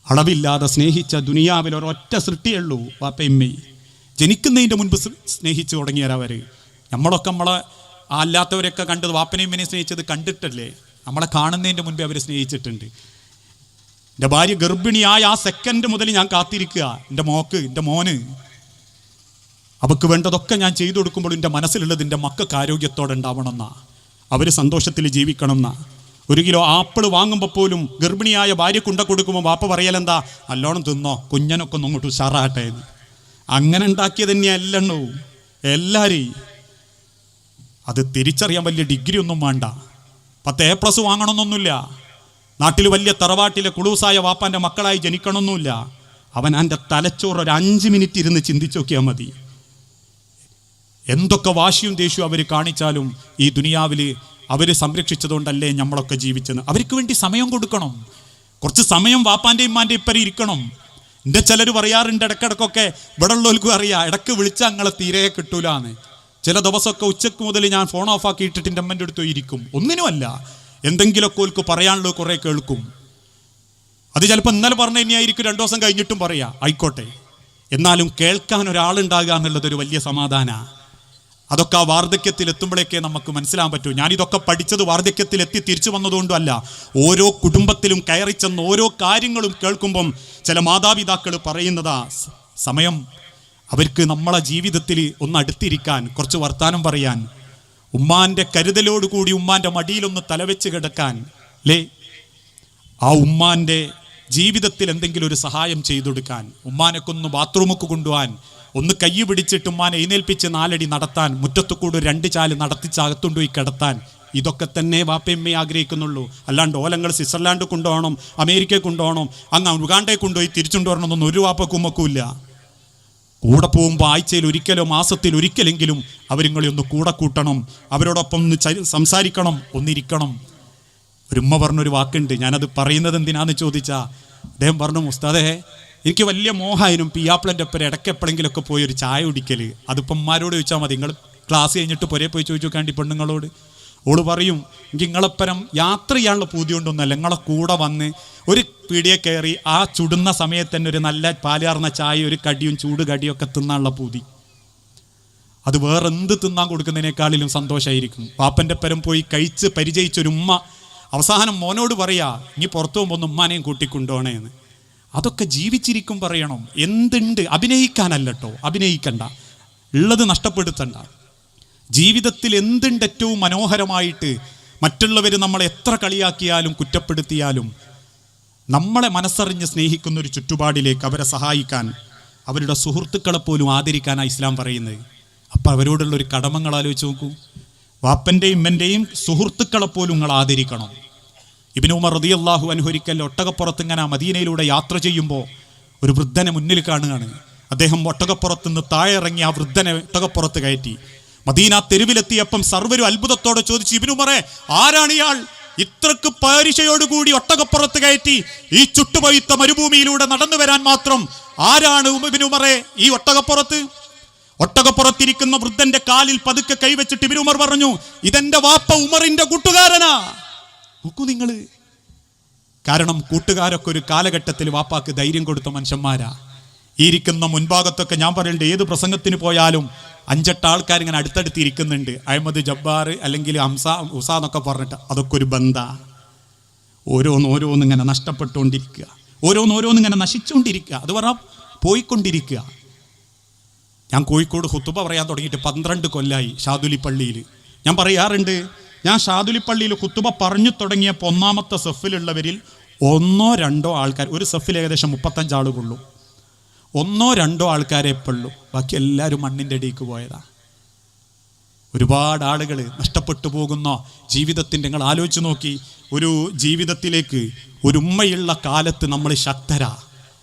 അളവില്ലാതെ സ്നേഹിച്ച ദുനിയാവിൽ ഒരൊറ്റ സൃഷ്ടിയുള്ളൂ വാപ്പയമ്മേ. ജനിക്കുന്നതിൻ്റെ മുൻപ് സ്നേഹിച്ചു തുടങ്ങിയവർ. നമ്മളൊക്കെ അല്ലാത്തവരൊക്കെ കണ്ടത് വാപ്പനെയമ്മനെ സ്നേഹിച്ചത് കണ്ടിട്ടല്ലേ? നമ്മളെ കാണുന്നതിൻ്റെ മുൻപേ അവർ സ്നേഹിച്ചിട്ടുണ്ട്. എൻ്റെ ഭാര്യ ഗർഭിണിയായ ആ സെക്കൻഡ് മുതൽ ഞാൻ കാത്തിരിക്കുക. എൻ്റെ മോന് അവൾക്ക് വേണ്ടതൊക്കെ ഞാൻ ചെയ്തു കൊടുക്കുമ്പോൾ എൻ്റെ മനസ്സിലുള്ളത് എൻ്റെ മക്കൾക്ക് ആരോഗ്യത്തോടെ ഉണ്ടാവണം എന്നാ, അവർ സന്തോഷത്തിൽ ജീവിക്കണം എന്നാ. 1 കിലോ ആപ്പിൾ വാങ്ങുമ്പോൾ പോലും ഗർഭിണിയായ ഭാര്യ കൊടുക്കുമ്പോൾ വാപ്പ പറയലെന്താ, നല്ലോണം തിന്നോ, കുഞ്ഞനൊക്കെ ഒന്ന് അങ്ങോട്ട് ഉഷാറാട്ടെ എന്ന്. അങ്ങനെ ഉണ്ടാക്കിയത് തന്നെയല്ലോ എല്ലാവരെയും. അത് തിരിച്ചറിയാൻ വലിയ ഡിഗ്രി ഒന്നും വേണ്ട, 10 A+ വാങ്ങണമെന്നൊന്നുമില്ല. നാട്ടിൽ വലിയ തറവാട്ടിലെ കുളൂസായ വാപ്പാൻ്റെ മക്കളായി ജനിക്കണമെന്നില്ല. അവൻ്റെ തലച്ചോറ് ഒരു 5 മിനിറ്റ് ഇരുന്ന് ചിന്തിച്ചു നോക്കിയാൽ മതി. എന്തൊക്കെ വാശിയും ദേഷ്യവും അവർ കാണിച്ചാലും ഈ ദുനിയാവിൽ അവർ സംരക്ഷിച്ചതുകൊണ്ടല്ലേ നമ്മളൊക്കെ ജീവിച്ചത്. അവർക്ക് വേണ്ടി സമയം കൊടുക്കണം, കുറച്ച് സമയം വാപ്പാൻ്റെയും ഉമ്മാൻ്റെയും ഇപ്പരി ഇരിക്കണം. എൻ്റെ ചിലർ പറയാറുണ്ട് ഇടയ്ക്കിടക്കൊക്കെ, ഇവിടെ ഉള്ളവർക്കും അറിയാം, ഇടയ്ക്ക് വിളിച്ചാൽ ഞങ്ങളെ തീരെ കിട്ടൂലാന്ന്. ചില ദിവസമൊക്കെ ഉച്ചക്ക് മുതൽ ഞാൻ ഫോൺ ഓഫ് ആക്കി ഇട്ടിട്ട് എൻ്റെ അമ്മൻ്റെ അടുത്ത് ഇരിക്കും. ഒന്നിനുമല്ല, എന്തെങ്കിലുമൊക്കെ ഓൽക്ക് പറയാനുള്ളത് കുറേ കേൾക്കും. അത് ചിലപ്പോൾ ഇന്നലെ പറഞ്ഞ തന്നെയായിരിക്കും 2 ദിവസം കഴിഞ്ഞിട്ടും പറയാം, ആയിക്കോട്ടെ. എന്നാലും കേൾക്കാൻ ഒരാളുണ്ടാകുക എന്നുള്ളതൊരു വലിയ സമാധാനമാണ്. അതൊക്കെ ആ വാർദ്ധക്യത്തിൽ എത്തുമ്പോഴേക്കേ നമുക്ക് മനസ്സിലാൻ പറ്റൂ. ഞാനിതൊക്കെ പഠിച്ചത് വാർദ്ധക്യത്തിലെത്തി തിരിച്ചു വന്നതുകൊണ്ടല്ല. ഓരോ കുടുംബത്തിലും കയറി ചെന്ന് ഓരോ കാര്യങ്ങളും കേൾക്കുമ്പം ചില മാതാപിതാക്കൾ പറയുന്നതാ സമയം അവർക്ക് നമ്മളെ ജീവിതത്തിൽ ഒന്ന് അടുത്തിരിക്കാൻ, കുറച്ച് വർത്താനം പറയാൻ, ഉമ്മാൻ്റെ കരുതലോടുകൂടി ഉമ്മാൻ്റെ മടിയിലൊന്ന് തലവെച്ച് കിടക്കാൻ അല്ലേ, ആ ഉമ്മാൻ്റെ ജീവിതത്തിൽ എന്തെങ്കിലും ഒരു സഹായം ചെയ്തു കൊടുക്കാൻ, ഉമ്മാനൊക്കെ ഒന്ന് ബാത്റൂമൊക്കെ കൊണ്ടുപോകാൻ, ഒന്ന് കൈ പിടിച്ചിട്ട് ഉമ്മാനെ എഴുന്നേൽപ്പിച്ച് 4 അടി നടത്താൻ, മുറ്റത്തുകൂടെ 2 ചാല് നടത്തിച്ച് അകത്തുകൊണ്ടുപോയി കിടത്താൻ. ഇതൊക്കെ തന്നെ വാപ്പയമ്മയെ ആഗ്രഹിക്കുന്നുള്ളൂ. അല്ലാണ്ട് ഓലങ്ങൾ സ്വിറ്റ്സർലാൻഡ് കൊണ്ടുപോകണം, അമേരിക്കയിൽ കൊണ്ടുപോകണം, അങ്ങ് ഉഗാണ്ടയിൽ കൊണ്ടുപോയി തിരിച്ചുകൊണ്ടുവരണമെന്നൊന്നും ഒരു വാപ്പക്കുമ്മക്കുമില്ല. കൂടെ പോകുമ്പോൾ ആഴ്ചയിൽ ഒരിക്കലോ മാസത്തിൽ ഒരിക്കലെങ്കിലും അവരിങ്ങളെ ഒന്ന് കൂടെ കൂട്ടണം, അവരോടൊപ്പം ഒന്ന് സംസാരിക്കണം, ഒന്നിരിക്കണം. ഒരു ഉമ്മ പറഞ്ഞൊരു വാക്കുണ്ട്, ഞാനത് പറയുന്നത് എന്തിനാന്ന് ചോദിച്ചാൽ അദ്ദേഹം പറഞ്ഞു, ഉസ്താദേ എനിക്ക് വലിയ മോഹായിരുന്നു പിയാപ്പിളൻ്റെ ഒപ്പം ഇടയ്ക്ക് എപ്പോഴെങ്കിലുമൊക്കെ പോയി ഒരു ചായ കുടിക്കൽ. അതിപ്പം അമ്മമാരോട് ചോദിച്ചാൽ മതി, നിങ്ങൾ ക്ലാസ് കഴിഞ്ഞിട്ട് പുരേ പോയി ചോദിച്ചു നോക്കാണ്ടി പെണ്ണുങ്ങളോട്. ഓള് പറയും, എനിക്ക് നിങ്ങളൊപ്പരം യാത്ര ചെയ്യാനുള്ള പൂതി കൊണ്ടൊന്നുമല്ല, നിങ്ങളെ കൂടെ വന്ന് ഒരു പീടിയെ കയറി ആ ചുടുന്ന സമയത്ത് തന്നെ ഒരു നല്ല പാലാർന്ന ചായ, ഒരു കടിയും ചൂട് കടിയൊക്കെ തിന്നാനുള്ള പൂതി. അത് വേറെ എന്ത് തിന്നാൻ കൊടുക്കുന്നതിനേക്കാളിലും സന്തോഷമായിരിക്കും. പാപ്പൻ്റെ ഒപ്പരം പോയി കഴിച്ച് പരിചയിച്ചൊരു ഉമ്മ അവസാനം മോനോട് പറയാ, ഇനി പുറത്തു പോകുമ്പോൾ ഒന്ന് ഉമ്മാനെയും കൂട്ടിക്കൊണ്ടുപോകണേന്ന്. അതൊക്കെ ജീവിച്ചിരിക്കും പറയണം. എന്തുണ്ട്, അഭിനയിക്കാനല്ല കേട്ടോ, അഭിനയിക്കണ്ട, ഉള്ളത് നഷ്ടപ്പെടുത്തണ്ട. ജീവിതത്തിൽ എന്തുണ്ട് ഏറ്റവും മനോഹരമായിട്ട്, മറ്റുള്ളവർ നമ്മളെ എത്ര കളിയാക്കിയാലും കുറ്റപ്പെടുത്തിയാലും നമ്മളെ മനസ്സറിഞ്ഞ് സ്നേഹിക്കുന്ന ഒരു ചുറ്റുപാടിലേക്ക് അവരെ സഹായിക്കാൻ, അവരുടെ സുഹൃത്തുക്കളെ പോലും ആദരിക്കാനാണ് ഇസ്ലാം പറയുന്നത്. അപ്പം അവരോടുള്ളൊരു കടമകൾ ആലോചിച്ച് നോക്കൂ. വാപ്പൻ്റെയും ഉമ്മൻ്റെയും സുഹൃത്തുക്കളെ പോലും നിങ്ങൾ ആദരിക്കണം. ഇബ്നു ഉമർ റളിയല്ലാഹു അൻഹു ഒരിക്കൽ ഒട്ടകപ്പുറത്ത് ഇങ്ങനെ മദീനയിലൂടെ യാത്ര ചെയ്യുമ്പോൾ ഒരു വൃദ്ധനെ മുന്നിൽ കാണുകയാണ്. അദ്ദേഹം ഒട്ടകപ്പുറത്ത് നിന്ന് താഴെ ഇറങ്ങി ആ വൃദ്ധനെ ഒട്ടകപ്പുറത്ത് കയറ്റി. മദീന തെരുവിലെത്തിയപ്പം സർവരും അത്ഭുതത്തോടെ ചോദിച്ചു, ഇബ്നു ഉമറേ, ആരാണ് ഇയാൾ? ഇത്രക്ക് പരീക്ഷയോടുകൂടി ഒട്ടകപ്പുറത്ത് കയറ്റി ഈ ചുട്ടുപൊയ്ത്ത മരുഭൂമിയിലൂടെ നടന്നു വരാൻ മാത്രം ആരാണ് ഇബ്നു ഉമറേ ഈ ഒട്ടകപ്പുറത്ത്? ഒട്ടകപ്പുറത്തിരിക്കുന്ന വൃദ്ധന്റെ കാലിൽ പതുക്കെ കൈവച്ചിട്ട് ഇബ്നു ഉമർ പറഞ്ഞു, ഇതെന്റെ വാപ്പ ഉമറിന്റെ കൂട്ടുകാരനാ. നോക്കൂ നിങ്ങൾ, കാരണം കൂട്ടുകാരൊക്കെ ഒരു കാലഘട്ടത്തിൽ വാപ്പാക്ക് ധൈര്യം കൊടുത്ത മനുഷ്യന്മാരാ. ഈ ഇരിക്കുന്ന മുൻഭാഗത്തൊക്കെ ഞാൻ പറയേണ്ട, ഏത് പ്രസംഗത്തിന് പോയാലും 5-8 ആൾക്കാർ ഇങ്ങനെ അടുത്തടുത്ത് ഇരിക്കുന്നുണ്ട്. അഹമ്മദ് ജബ്ബാർ അല്ലെങ്കിൽ ഹംസ ഉസ എന്നൊക്കെ പറഞ്ഞിട്ട്, അതൊക്കെ ഒരു ബന്ധ. ഓരോന്നിങ്ങനെ നഷ്ടപ്പെട്ടുകൊണ്ടിരിക്കുക, ഓരോന്നിങ്ങനെ നശിച്ചുകൊണ്ടിരിക്കുക, അത് പറഞ്ഞാൽ പോയിക്കൊണ്ടിരിക്കുക. ഞാൻ കോഴിക്കോട് ഖുതുബ പറയാൻ തുടങ്ങിയിട്ട് 12 കൊല്ലമായി ഷാദുലി പള്ളിയിൽ. ഞാൻ പറയാറുണ്ട്, ഞാൻ ഷാദുലി പള്ളിയിൽ ഖുതുബ പറഞ്ഞു തുടങ്ങിയപ്പോൾ 1ാമത്തെ സഫിലുള്ളവരിൽ 1-2 ആൾക്കാർ, ഒരു സഫിൽ ഏകദേശം 35 ആളുകളുള്ളൂ, 1-2 ആൾക്കാരെ എപ്പോഴുള്ളൂ, ബാക്കി എല്ലാവരും മണ്ണിൻ്റെ അടിയിലേക്ക് പോയതാ. ഒരുപാട് ആളുകൾ നഷ്ടപ്പെട്ടു പോകുന്ന ജീവിതത്തിൻ്റെ, നിങ്ങൾ ആലോചിച്ച് നോക്കി, ഒരു ജീവിതത്തിലേക്ക് ഒരു ഉമ്മയുള്ള കാലത്ത് നമ്മൾ ശക്തരാ.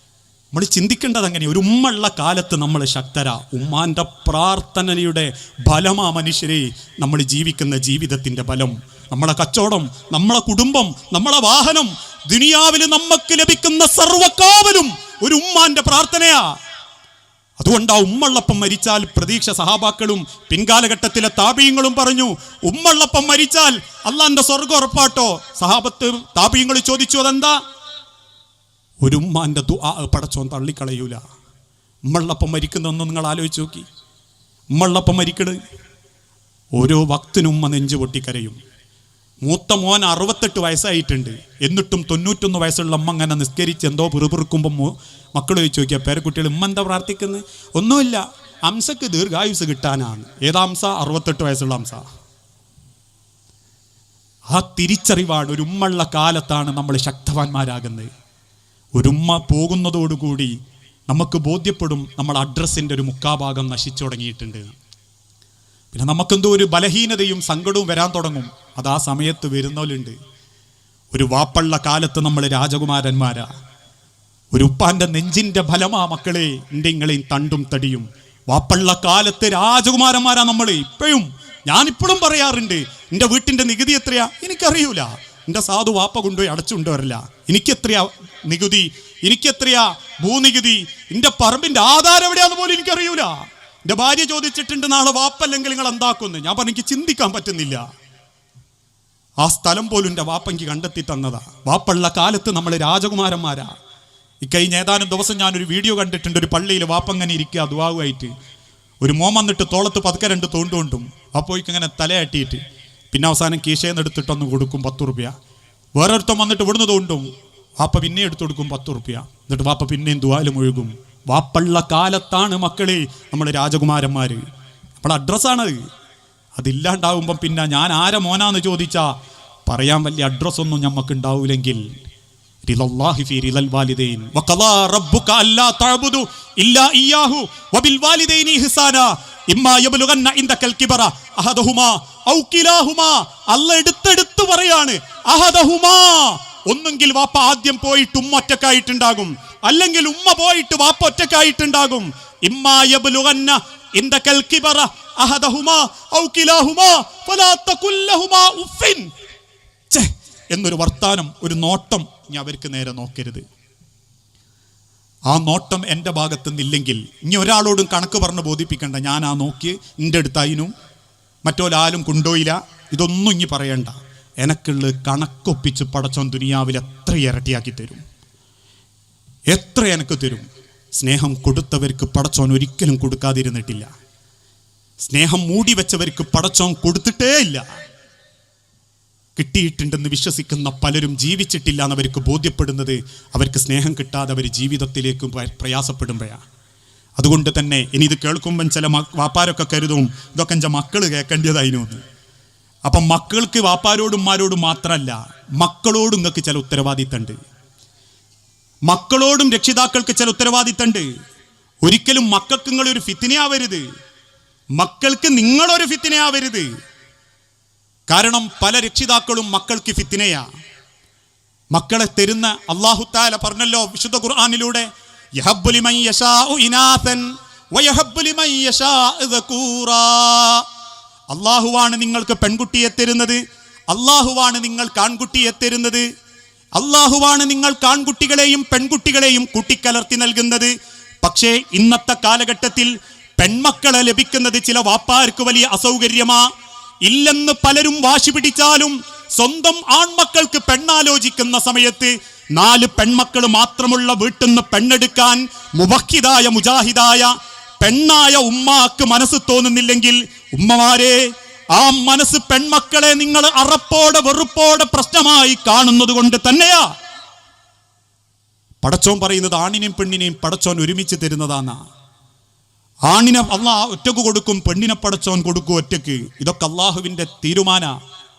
നമ്മൾ ചിന്തിക്കേണ്ടത് അങ്ങനെ, ഒരു ഉമ്മയുള്ള കാലത്ത് നമ്മൾ ശക്തരാ. ഉമ്മാൻ്റെ പ്രാർത്ഥനയുടെ ഫലമാ മനുഷ്യരെ നമ്മൾ ജീവിക്കുന്ന ജീവിതത്തിൻ്റെ ഫലം. നമ്മളെ കച്ചവടം, നമ്മളെ കുടുംബം, നമ്മളെ വാഹനം, ദുനിയാവിൽ നമുക്ക് ലഭിക്കുന്ന സർവ്വകാവലും ഒരു ഉമ്മാന്റെ പ്രാർത്ഥനയാ. അതുകൊണ്ട് ആ ഉമ്മള്ളപ്പം മരിച്ചാൽ പ്രതീക്ഷ. സഹാബാക്കളും പിൻകാലഘട്ടത്തിലെ താബീങ്ങളും പറഞ്ഞു, ഉമ്മള്ളപ്പം മരിച്ചാൽ അള്ളാന്റെ സ്വർഗ്ഗം ഉറപ്പാട്ടോ. സഹാബത്ത് താബീങ്ങൾ ചോദിച്ചു, അതെന്താ? ഒരു ഉമ്മാൻ്റെ ദുആ പടച്ചോൻ തള്ളിക്കളയൂല. ഉമ്മള്ളപ്പം മരിക്കുന്നതൊന്നും നിങ്ങൾ ആലോചിച്ച് നോക്കി. ഉമ്മള്ളപ്പം മരിക്കണ് ഓരോ വക്തിനും ഉമ്മ നെഞ്ചു പൊട്ടിക്കരയും. മൂത്ത മോൻ 68 വയസ്സായിട്ടുണ്ട്, എന്നിട്ടും 91 വയസ്സുള്ള അമ്മ അങ്ങനെ നിസ്കരിച്ച് എന്തോ പിറുപിറുക്കുമ്പോൾ മക്കൾ ചോദിച്ചു നോക്കിയാൽ പേരക്കുട്ടികൾ ഉമ്മ എന്താ പ്രാർത്ഥിക്കുന്നത്? ഒന്നുമില്ല, അംസക്ക് ദീർഘായുസ് കിട്ടാനാണ്. ഏതാ അംസ? 68 വയസ്സുള്ള അംസ. ആ തിരിച്ചറിവാണ്. ഒരു ഉമ്മുള്ള കാലത്താണ് നമ്മൾ ശക്തവാന്മാരാകുന്നത്. ഒരു ഉമ്മ പോകുന്നതോടുകൂടി നമുക്ക് ബോധ്യപ്പെടും നമ്മൾ അഡ്രസ്സിൻ്റെ ഒരു മുക്കാഭാഗം നശിച്ചു തുടങ്ങിയിട്ടുണ്ട്. പിന്നെ നമുക്കെന്തോ ഒരു ബലഹീനതയും സങ്കടവും വരാൻ തുടങ്ങും. അത് ആ സമയത്ത് വരുന്നവരുണ്ട്. ഒരു വാപ്പള്ള കാലത്ത് നമ്മൾ രാജകുമാരന്മാരാ. ഒരു ഉപ്പാൻ്റെ നെഞ്ചിൻ്റെ ഫലമാ മക്കളെ ഇങ്ങളെയും തണ്ടും തടിയും. വാപ്പള്ള കാലത്ത് രാജകുമാരന്മാരാ നമ്മൾ. ഇപ്പോഴും ഞാനിപ്പോഴും പറയാറുണ്ട്, എൻ്റെ വീട്ടിൻ്റെ നികുതി എത്രയാ എനിക്കറിയൂല. എൻ്റെ സാധു വാപ്പ കൊണ്ടുപോയി അടച്ചുകൊണ്ടുവരില്ല. എനിക്കെത്രയാ നികുതി, എനിക്കെത്രയാ ഭൂനികുതി, എൻ്റെ പറമ്പിൻ്റെ ആധാരം എവിടെയാന്ന് പോലും എനിക്കറിയൂല. എൻ്റെ ഭാര്യ ചോദിച്ചിട്ടുണ്ട്, നാളെ വാപ്പല്ലെങ്കിൽ നിങ്ങൾ എന്താക്കുന്നു? ഞാൻ പറഞ്ഞു, എനിക്ക് ചിന്തിക്കാൻ പറ്റുന്നില്ല. ആ സ്ഥലം പോലും എൻ്റെ വാപ്പ എനിക്ക് കണ്ടെത്തി തന്നതാ. വാപ്പള്ള കാലത്ത് നമ്മൾ രാജകുമാരന്മാരാ. കഴിഞ്ഞ ഏതാനും ദിവസം ഞാനൊരു വീഡിയോ കണ്ടിട്ടുണ്ട്. ഒരു പള്ളിയിൽ വാപ്പങ്ങനെ ഇരിക്കുക ദുആവായിട്ട്. ഒരു മോൻ വന്നിട്ട് തോളത്ത് പതുക്കെ 2 തോണ്ടുകൊണ്ടും വാപ്പോയ്ക്ക് ഇങ്ങനെ തലയാട്ടിയിട്ട് പിന്നെ അവസാനം കീശയെന്ന് എടുത്തിട്ടൊന്ന് കൊടുക്കും 10 റുപ്യ. വേറൊരുത്തം വന്നിട്ട് ഇവിടുന്ന് തോണ്ടും, വാപ്പ പിന്നെ എടുത്തു കൊടുക്കും 10 റുപ്യ. എന്നിട്ട് വാപ്പ പിന്നെയും ദുആയിൽ മുഴുകും. വാപ്പള്ള കാലത്താണ് മക്കളെ നമ്മൾ രാജകുമാരന്മാർ. നമ്മളെ അഡ്രസ്സാണത്. അതില്ലാണ്ടാവുമ്പം പിന്നെ ഞാൻ ആരെ മോനാന്ന് ചോദിച്ചാൽ പറയാൻ വലിയ അഡ്രസ്സൊന്നും നമുക്ക് ഉണ്ടാവൂലെങ്കിൽ റിളല്ലാഹി ഫീ റിളൽ വാലിദൈൻ വഖളാ റബ്ബുക അല്ലാ തഅബുദു ഇല്ലാ ഇയ്യാഹു വബിൽ വാലിദൈനി ഇഹ്സാന ഇമ്മാ യബ്ലുഗന്ന ഇൻദകൽ കിബറ അഹദഹുമാ ഔ കിലാഹുമാ. അല്ലാഹ് എടുത്തെടുത്ത് പറയാണ് അഹദഹുമാ. ഒന്നെങ്കിൽ വാപ്പ ആദ്യം പോയിട്ട് ഉമ്മ ഒറ്റക്കായിട്ടുണ്ടാകും, അല്ലെങ്കിൽ ഉമ്മ പോയിട്ട് വാപ്പ ഒറ്റക്കായിട്ടുണ്ടാകും. ഇമ്മാ യബ്ലുഗന്ന ഇൻദകൽ കിബറ അഹദഹുമാ ഔ കിലാഹുമാ ഫലാ തഖുൽ ലഹുമാ ഉഫിൻ. എന്നൊരു വർത്താനം, ഒരു നോട്ടം ഇനി അവർക്ക് നേരെ നോക്കരുത്. ആ നോട്ടം എൻ്റെ ഭാഗത്തു നിന്നില്ലെങ്കിൽ ഇനി ഒരാളോടും കണക്ക് പറഞ്ഞ് ബോധിപ്പിക്കണ്ട. ഞാൻ ആ നോക്കി എൻ്റെ അടുത്തായിനും മറ്റൊരാളും കൊണ്ടുപോയില്ല, ഇതൊന്നും ഇനി പറയണ്ട. എനക്കുള്ള കണക്കൊപ്പിച്ച് പടച്ചോൻ ദുനിയാവിൽ എത്ര ഇരട്ടിയാക്കി തരും, എത്ര എനക്ക് തരും. സ്നേഹം കൊടുത്തവർക്ക് പടച്ചോൻ ഒരിക്കലും കൊടുക്കാതിരുന്നിട്ടില്ല. സ്നേഹം മൂടി വെച്ചവർക്ക് പടച്ചോൻ കൊടുത്തിട്ടേ ഇല്ല. കിട്ടിയിട്ടുണ്ടെന്ന് വിശ്വസിക്കുന്ന പലരും ജീവിച്ചിട്ടില്ല എന്നവർക്ക് ബോധ്യപ്പെടുന്നത് അവർക്ക് സ്നേഹം കിട്ടാതെ അവർ ജീവിതത്തിലേക്ക് പ്രയാസപ്പെടുമ്പോഴാണ്. അതുകൊണ്ട് തന്നെ ഇനി ഇത് കേൾക്കുമ്പം ചില വാപ്പാരൊക്കെ കരുതും ഇതൊക്കെ എൻ്റെ മക്കൾ കേൾക്കേണ്ടതായിരുന്നു. അപ്പം മക്കൾക്ക് വാപ്പാരോടും ഉമ്മാരോടും മാത്രമല്ല, മക്കളോടും നിങ്ങൾക്ക് ചില ഉത്തരവാദിത്തമുണ്ട്. മക്കളോടും രക്ഷിതാക്കൾക്ക് ചില ഉത്തരവാദിത്തമുണ്ട്. ഒരിക്കലും മക്കൾക്ക് നിങ്ങളൊരു ഫിത്നയാവരുത്, മക്കൾക്ക് നിങ്ങളൊരു ഫിത്നയാവരുത്. കാരണം പല രക്ഷിതാക്കളും മക്കൾക്ക് ഫിത്നയാ. മക്കളെ തരുന്ന അല്ലാഹു തആല പറഞ്ഞല്ലോ വിശുദ്ധ ഖുർആനിലൂടെ, യഹബ്ബു ലിമൻ യശാഉ ഇനാസൻ വയഹബ്ബു ലിമൻ യശാഉ ദകൂറാ. അല്ലാഹുവാണ് നിങ്ങൾക്ക് പെൺകുട്ടിയെ തരുന്നത്, അല്ലാഹുവാണ് നിങ്ങൾക്ക് ആൺകുട്ടിയെ തരുന്നത്, അല്ലാഹുവാണ് നിങ്ങൾ ആൺകുട്ടികളെയും പെൺകുട്ടികളെയും കൂട്ടിക്കലർത്തി നൽകുന്നത്. പക്ഷേ ഇന്നത്തെ കാലഘട്ടത്തിൽ പെൺമക്കളെ ലഭിക്കുന്നത് ചില വാപ്പാർക്ക് വലിയ അസൗകര്യമാ. ഇല്ലെന്ന് പലരും വാശി പിടിച്ചാലും സ്വന്തം ആൺമക്കൾക്ക് പെണ്ണാലോചിക്കുന്ന സമയത്ത് 4 പെൺമക്കൾ മാത്രമുള്ള വീട്ടിൽ നിന്ന് പെണ്ണെടുക്കാൻ മുവഹിദായ മുജാഹിദായ പെണ്ണായ ഉമ്മാക്ക് മനസ്സ് തോന്നുന്നില്ലെങ്കിൽ, ഉമ്മമാരെ, ആ മനസ്സ് പെൺമക്കളെ നിങ്ങൾ അറപ്പോടെ വെറുപ്പോടെ പ്രശ്നമായി കാണുന്നത് കൊണ്ട് തന്നെയാ പടച്ചോൻ പറയുന്നത് ആണിനെയും പെണ്ണിനെയും പടച്ചോൻ ഒരുമിച്ച് തരുന്നതാന്നാ. ആണിനെ അള്ളാഹ് ഒറ്റക്ക് കൊടുക്കും, പെണ്ണിനെ പടച്ചോൻ കൊടുക്കും ഒറ്റക്ക്. ഇതൊക്കെ അള്ളാഹുവിൻ്റെ തീരുമാന.